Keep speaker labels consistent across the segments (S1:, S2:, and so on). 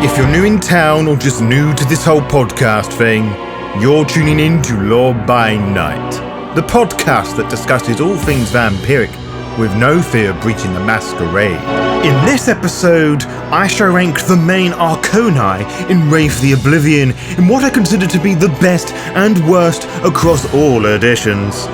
S1: If you're new in town or just new to this whole podcast thing, you're tuning in to Lore by Night, the podcast that discusses all things vampiric with no fear of breaching the Masquerade. In this episode, I shall rank the main Arcanoi in Wraith the Oblivion in what I consider to be the best and worst across all editions.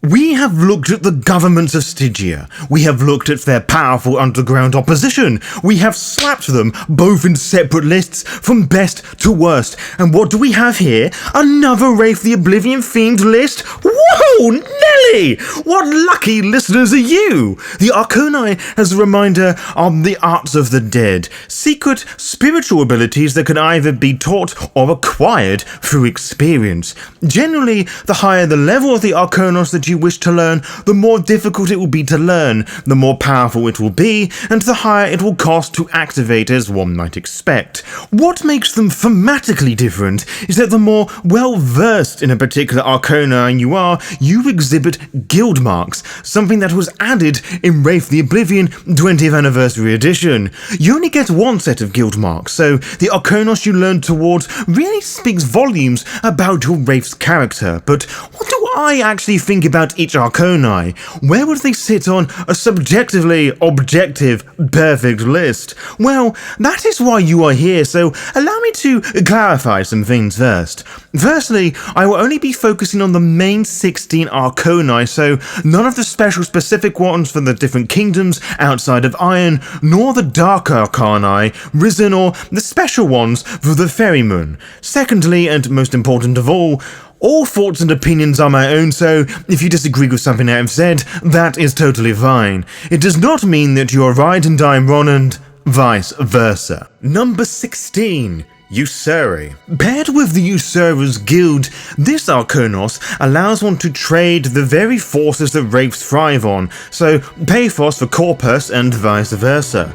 S1: We have looked at the governments of Stygia. We have looked at their powerful underground opposition. We have slapped them both in separate lists from best to worst. And what do we have here? Another Wraith the Oblivion themed list? Whoa, Nelly! What lucky listeners are you? The Arcanoi has a reminder on the arts of the dead, secret spiritual abilities that can either be taught or acquired through experience. Generally, the higher the level of the Arcanos that you wish to learn, the more difficult it will be to learn, the more powerful it will be, and the higher it will cost to activate, as one might expect. What makes them thematically different is that the more well-versed in a particular Arcana you exhibit guild marks, something that was added in Wraith the Oblivion 20th Anniversary Edition. You only get one set of guild marks, so the Arcanos you learn towards really speaks volumes about your Wraith's character. But what do I actually think about each Arcanoi? Where would they sit on a subjectively objective perfect list? Well, that is why you are here, so allow me to clarify some things first. Firstly, I will only be focusing on the main 16 Arcanoi, so none of the specific ones for the different kingdoms outside of Iron, nor the Dark Arcanoi, Risen, or the special ones for the Ferryman. Secondly, and most important of all thoughts and opinions are my own, so if you disagree with something I have said, that is totally fine. It does not mean that you are right and I am wrong, and vice versa. Number 16. Usuri. Paired with the Usurer's Guild, this Arcanos allows one to trade the very forces that Wraiths thrive on, so Pathos for Corpus and vice versa.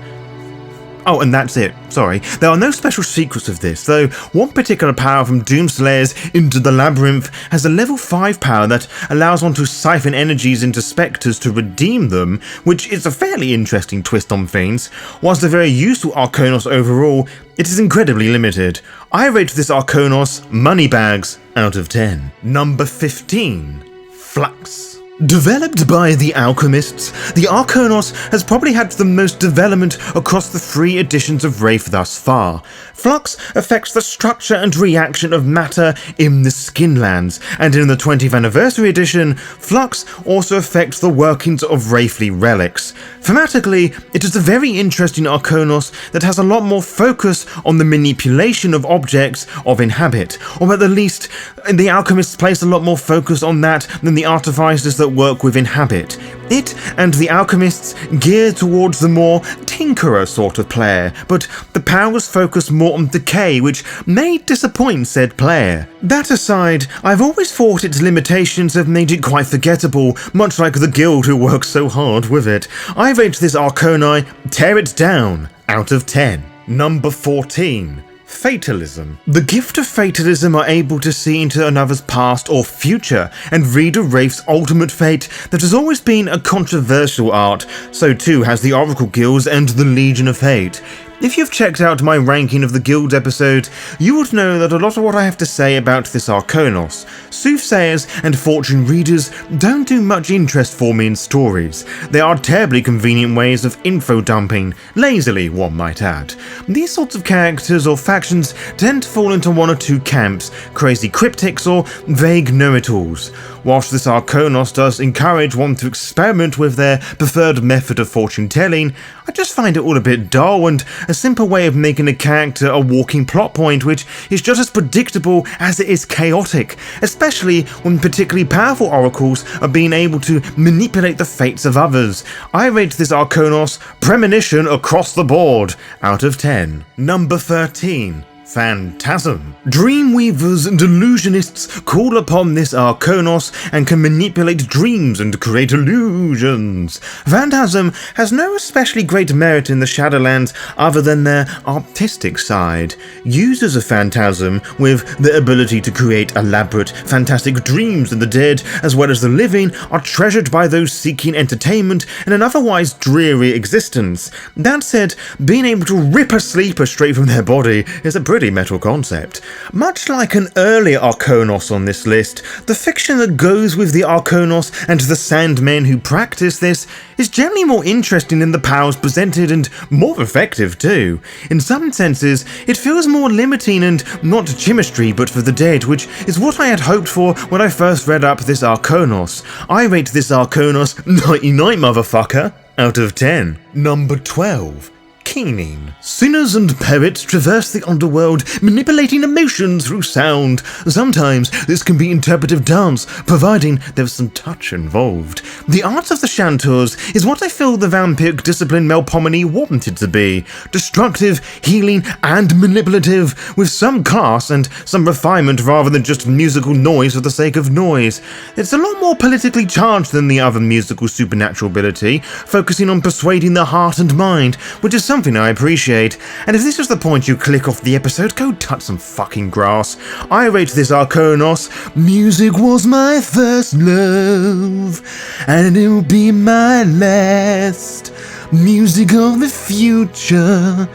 S1: Oh, and that's it. Sorry. There are no special secrets of this, though one particular power from Doomslayers into the Labyrinth has a level 5 power that allows one to siphon energies into spectres to redeem them, which is a fairly interesting twist on things. Whilst a very useful Arcanos overall, it is incredibly limited. I rate this Arcanos moneybags out of 10. Number 15. Flux. Developed by the Alchemists, the Arcanos has probably had the most development across the 3 editions of Wraith thus far. Flux affects the structure and reaction of matter in the Skinlands, and in the 20th Anniversary Edition, Flux also affects the workings of Wraithly relics. Thematically, it is a very interesting Arcanos that has a lot more focus on the manipulation of objects of inhabit, or at the least, the Alchemists place a lot more focus on that than the Artificers that work with inhabit. It and the Alchemists gear towards the more tinkerer sort of player, but the powers focus more on decay, which may disappoint said player. That aside, I've always thought its limitations have made it quite forgettable, much like the guild who works so hard with it. I rate this Arcanoi tear it down out of 10. Number 14. Fatalism. The gift of Fatalism are able to see into another's past or future and read a Wraith's ultimate fate that has always been a controversial art, so too has the Oracle Guilds and the Legion of Fate. If you've checked out my ranking of the guild episode, you would know that a lot of what I have to say about this Arcanos, soothsayers and fortune readers don't do much interest for me in stories. They are terribly convenient ways of info dumping, lazily one might add. These sorts of characters or factions tend to fall into one or two camps, crazy cryptics or vague know-it-alls. Whilst this Arcanos does encourage one to experiment with their preferred method of fortune telling, I just find it all a bit dull and a simple way of making a character a walking plot point which is just as predictable as it is chaotic, especially when particularly powerful oracles are being able to manipulate the fates of others. I rate this Arcanos premonition across the board out of 10. Number 13. Phantasm. Dreamweavers and illusionists call upon this Arcanoi and can manipulate dreams and create illusions. Phantasm has no especially great merit in the Shadowlands other than their artistic side. Users of Phantasm, with the ability to create elaborate, fantastic dreams of the dead as well as the living, are treasured by those seeking entertainment in an otherwise dreary existence. That said, being able to rip a sleeper straight from their body is a pretty metal concept. Much like an earlier Arcanoi on this list, the fiction that goes with the Arcanoi and the Sandmen who practice this is generally more interesting than the powers presented and more effective too. In some senses, it feels more limiting and not chemistry but for the dead, which is what I had hoped for when I first read up this Arcanoi. I rate this Arcanoi 99 motherfucker out of 10. Number 12. Keening. Sinners and poets traverse the underworld, manipulating emotions through sound. Sometimes this can be interpretive dance, providing there's some touch involved. The art of the chanteurs is what I feel the vampiric discipline Melpomene wanted to be. Destructive, healing, and manipulative, with some class and some refinement rather than just musical noise for the sake of noise. It's a lot more politically charged than the other musical supernatural ability, focusing on persuading the heart and mind, which is something I appreciate, and if this was the point you click off the episode, go touch some fucking grass. I rate this Arcanoi, music was my first love, and it will be my last. Music of the future,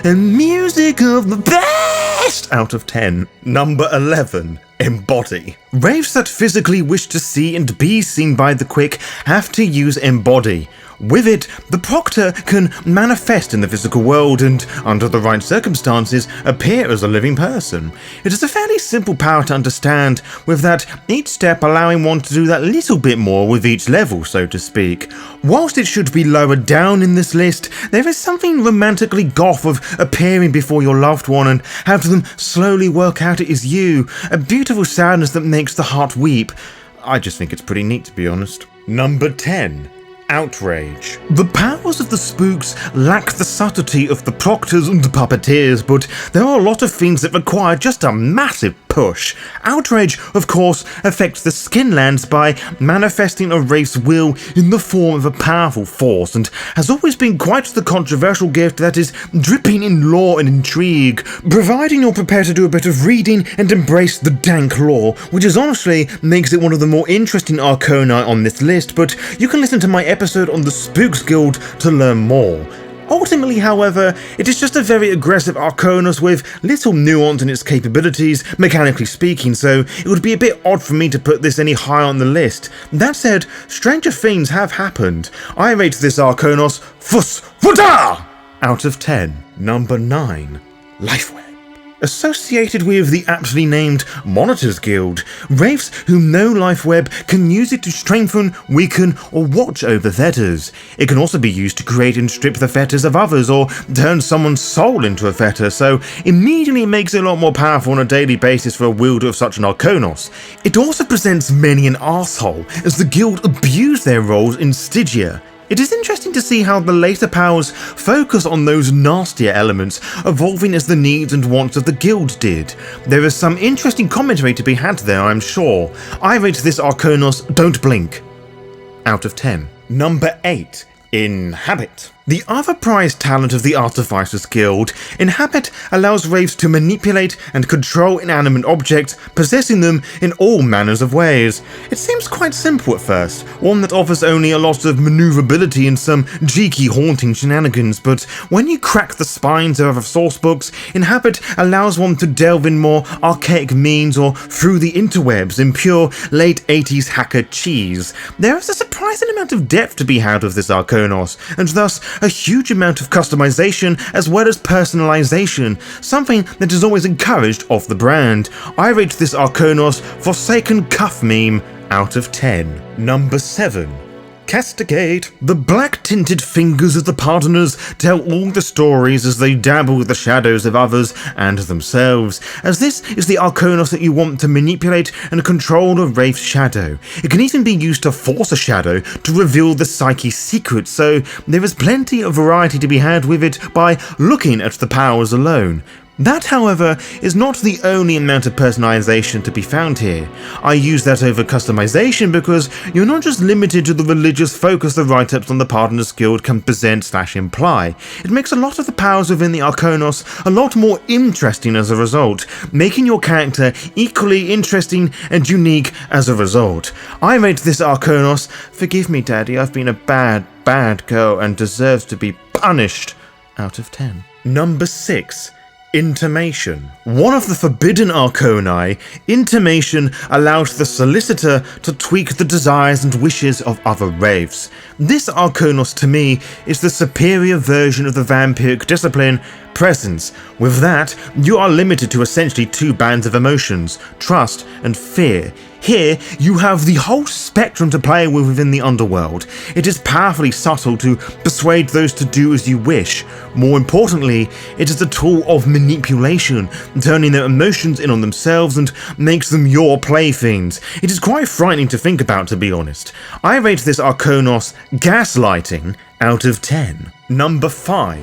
S1: and music of the best out of 10. Number 11. Embody. Wraiths that physically wish to see and be seen by the quick have to use Embody. With it, the Proctor can manifest in the physical world and, under the right circumstances, appear as a living person. It is a fairly simple power to understand, with that each step allowing one to do that little bit more with each level, so to speak. Whilst it should be lower down in this list, there is something romantically goth of appearing before your loved one and have them slowly work out it is you, a beautiful sadness that makes the heart weep. I just think it's pretty neat, to be honest. Number 10. Outrage. The powers of the spooks lack the subtlety of the proctors and the puppeteers, but there are a lot of things that require just a massive push. Outrage, of course, affects the Skinlands by manifesting a wraith's will in the form of a powerful force, and has always been quite the controversial gift that is dripping in lore and intrigue, providing you're prepared to do a bit of reading and embrace the dank lore, which is honestly makes it one of the more interesting Arcanoi on this list, but you can listen to my episode on the Spooks Guild to learn more. Ultimately, however, it is just a very aggressive Arcanoi with little nuance in its capabilities, mechanically speaking, so it would be a bit odd for me to put this any higher on the list. That said, stranger things have happened. I rate this Arcanoi Fuda out of 10. Number 9. Lifeway. Associated with the aptly named Monitors Guild, wraiths who know Lifeweb can use it to strengthen, weaken, or watch over fetters. It can also be used to create and strip the fetters of others, or turn someone's soul into a fetter, so immediately makes it a lot more powerful on a daily basis for a wielder of such an Arcanoi. It also presents many an arsehole, as the guild abuse their roles in Stygia. It is interesting to see how the later powers focus on those nastier elements, evolving as the needs and wants of the guild did. There is some interesting commentary to be had there, I'm sure. I rate this Arcanoi Don't Blink out of 10. Number 8. Inhabit. The other prized talent of the Artificers Guild, Inhabit allows wraiths to manipulate and control inanimate objects, possessing them in all manners of ways. It seems quite simple at first, one that offers only a lot of maneuverability and some cheeky haunting shenanigans, but when you crack the spines of other sourcebooks, Inhabit allows one to delve in more archaic means or through the interwebs in pure late 80s hacker cheese. There is a surprising amount of depth to be had with this Arcanoi, and thus a huge amount of customization as well as personalization, something that is always encouraged of the brand. I rate this Arcanoi Forsaken Cuff meme out of 10. Number 7. Castigate. The black-tinted fingers of the Pardoners tell all the stories as they dabble with the shadows of others and themselves, as this is the Arcanoi that you want to manipulate and control a wraith's shadow. It can even be used to force a shadow to reveal the psyche's secrets, so there is plenty of variety to be had with it by looking at the powers alone. That, however, is not the only amount of personalization to be found here. I use that over customization because you're not just limited to the religious focus the write-ups on the Partners Guild can present/imply. It makes a lot of the powers within the Arcanos a lot more interesting as a result, making your character equally interesting and unique as a result. I rate this Arcanos, forgive me daddy, I've been a bad girl and deserves to be punished, out of 10. Number 6. Intimation. One of the forbidden Arcanoi, intimation allows the solicitor to tweak the desires and wishes of other wraiths. This Arcanos to me is the superior version of the vampiric discipline, presence. With that, you are limited to essentially 2 bands of emotions, trust and fear. Here, you have the whole spectrum to play with within the underworld. It is powerfully subtle to persuade those to do as you wish. More importantly, it is a tool of manipulation, turning their emotions in on themselves and makes them your playthings. It is quite frightening to think about, to be honest. I rate this Arcanos gaslighting out of 10. Number 5.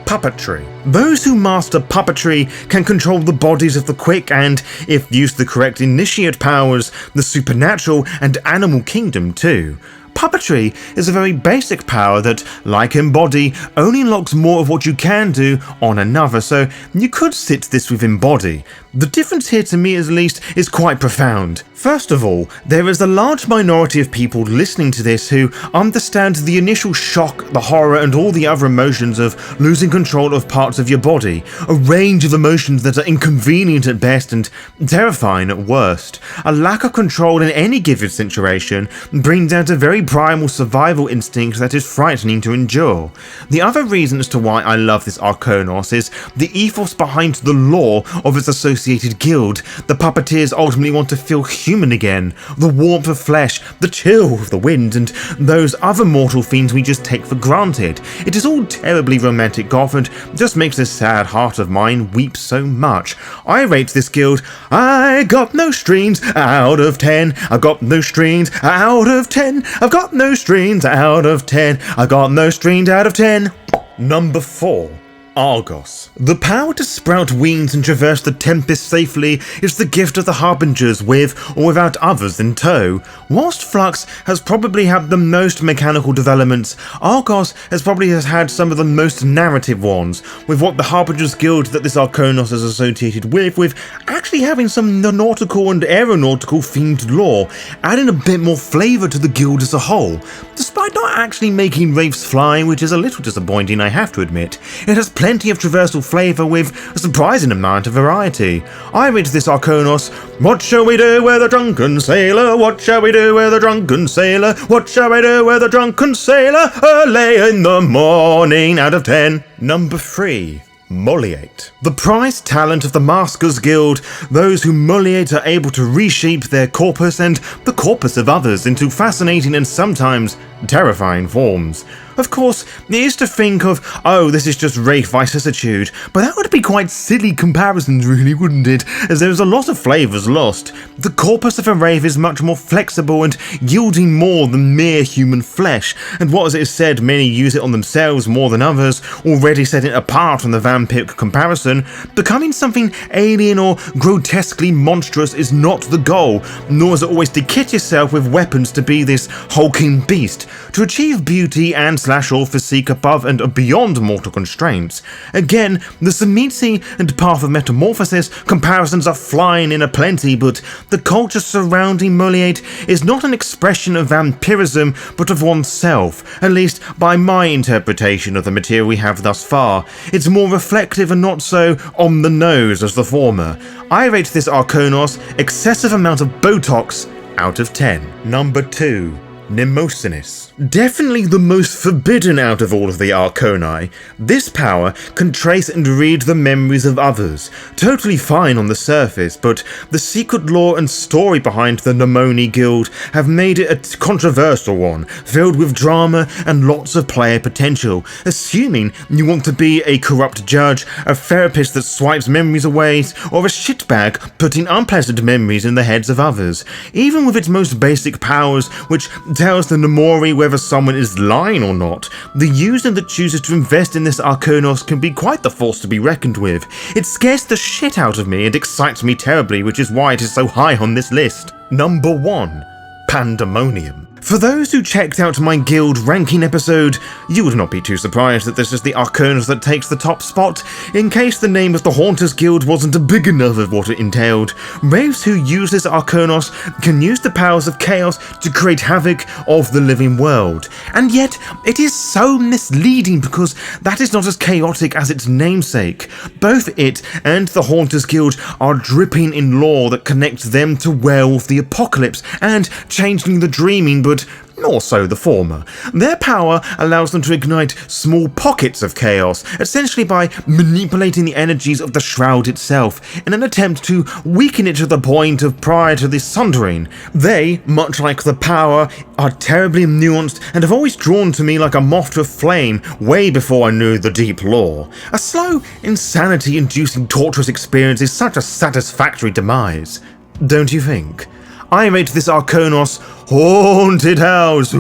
S1: Puppetry. Those who master puppetry can control the bodies of the quick and, if used the correct initiate powers, the supernatural and animal kingdom too. Puppetry is a very basic power that, like Embody, only unlocks more of what you can do on another, so you could sit this with Embody. The difference here, to me at least, is quite profound. First of all, there is a large minority of people listening to this who understand the initial shock, the horror and all the other emotions of losing control of parts of your body, a range of emotions that are inconvenient at best and terrifying at worst. A lack of control in any given situation brings out a very primal survival instinct that is frightening to endure. The other reason as to why I love this Arcanos is the ethos behind the lore of its associated guild. The puppeteers ultimately want to feel human again, the warmth of flesh, the chill of the wind, and those other mortal fiends we just take for granted. It is all terribly romantic goth and just makes this sad heart of mine weep so much. I rate this guild, I got no strings out of 10, I got no strings out of 10, I've got no strings out of 10, I got no strings out of 10. Number 4. Argos. The power to sprout wings and traverse the tempest safely is the gift of the Harbingers with or without others in tow. Whilst Flux has probably had the most mechanical developments, Argos has probably had some of the most narrative ones, with what the Harbingers Guild that this Arcanos is associated with actually having some nautical and aeronautical themed lore, adding a bit more flavour to the guild as a whole. Despite not actually making wraiths fly, which is a little disappointing I have to admit, it has plenty of traversal flavour with a surprising amount of variety. I rate this Arcanos, what shall we do with a drunken sailor? What shall we do with a drunken sailor? What shall we do with a drunken sailor? Early in the morning, out of 10. Number 3. Moliate. The prized talent of the Maskers Guild, those who Moliate are able to reshape their corpus and the corpus of others into fascinating and sometimes terrifying forms. Of course, it is to think of, oh, this is just Wraith vicissitude, but that would be quite silly comparisons really, wouldn't it, as there is a lot of flavours lost. The corpus of a Wraith is much more flexible and yielding more than mere human flesh, and what as it is said, many use it on themselves more than others, already setting it apart from the vampiric comparison. Becoming something alien or grotesquely monstrous is not the goal, nor is it always to kit yourself with weapons to be this hulking beast. To achieve beauty and or physique above and beyond mortal constraints. Again, the Semitsi and Path of Metamorphosis comparisons are flying in aplenty, but the culture surrounding Moliate is not an expression of vampirism, but of oneself, at least by my interpretation of the material we have thus far. It's more reflective and not so on the nose as the former. I rate this Arcanos excessive amount of Botox out of 10. Number 2. Nimosinis. Definitely the most forbidden out of all of the Arcanoi, this power can trace and read the memories of others. Totally fine on the surface, but the secret lore and story behind the Nimoni Guild have made it a controversial one, filled with drama and lots of player potential, assuming you want to be a corrupt judge, a therapist that swipes memories away, or a shitbag putting unpleasant memories in the heads of others. Even with its most basic powers, which tells the Nomori whether someone is lying or not. The user that chooses to invest in this Arcanos can be quite the force to be reckoned with. It scares the shit out of me and excites me terribly, which is why it is so high on this list. Number 1. Pandemonium. For those who checked out my guild ranking episode, you would not be too surprised that this is the Arcanus that takes the top spot. In case the name of the Haunters Guild wasn't big enough of what it entailed, Wraiths who use this Arcanos can use the powers of chaos to create havoc of the living world. And yet, it is so misleading because that is not as chaotic as its namesake. Both it and the Haunters Guild are dripping in lore that connects them to Werewolf the Apocalypse and Changeling the Dreaming, but more so the former. Their power allows them to ignite small pockets of chaos, essentially by manipulating the energies of the Shroud itself, in an attempt to weaken it to the point of prior to the Sundering. They, much like the power, are terribly nuanced and have always drawn to me like a moth to a flame way before I knew the deep lore. A slow, insanity-inducing torturous experience is such a satisfactory demise, don't you think? I rate this Arcanos Haunted House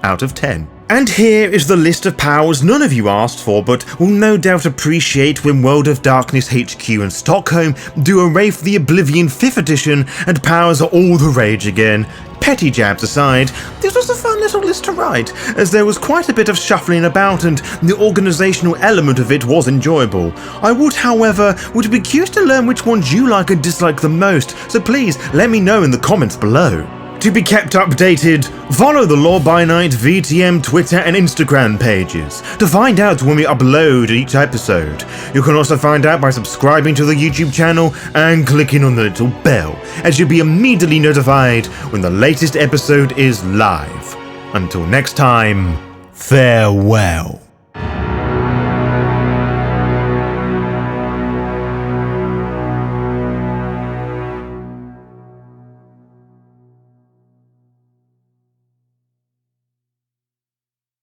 S1: out of 10. And here is the list of powers none of you asked for, but will no doubt appreciate when World of Darkness HQ in Stockholm do a Wraith the Oblivion 5th edition and powers are all the rage again. Petty jabs aside, this was a fun little list to write, as there was quite a bit of shuffling about and the organisational element of it was enjoyable. I would, however, be curious to learn which ones you like and dislike the most, so please let me know in the comments below. To be kept updated, follow the Lore by Night VTM Twitter and Instagram pages to find out when we upload each episode. You can also find out by subscribing to the YouTube channel and clicking on the little bell, as you'll be immediately notified when the latest episode is live. Until next time, farewell.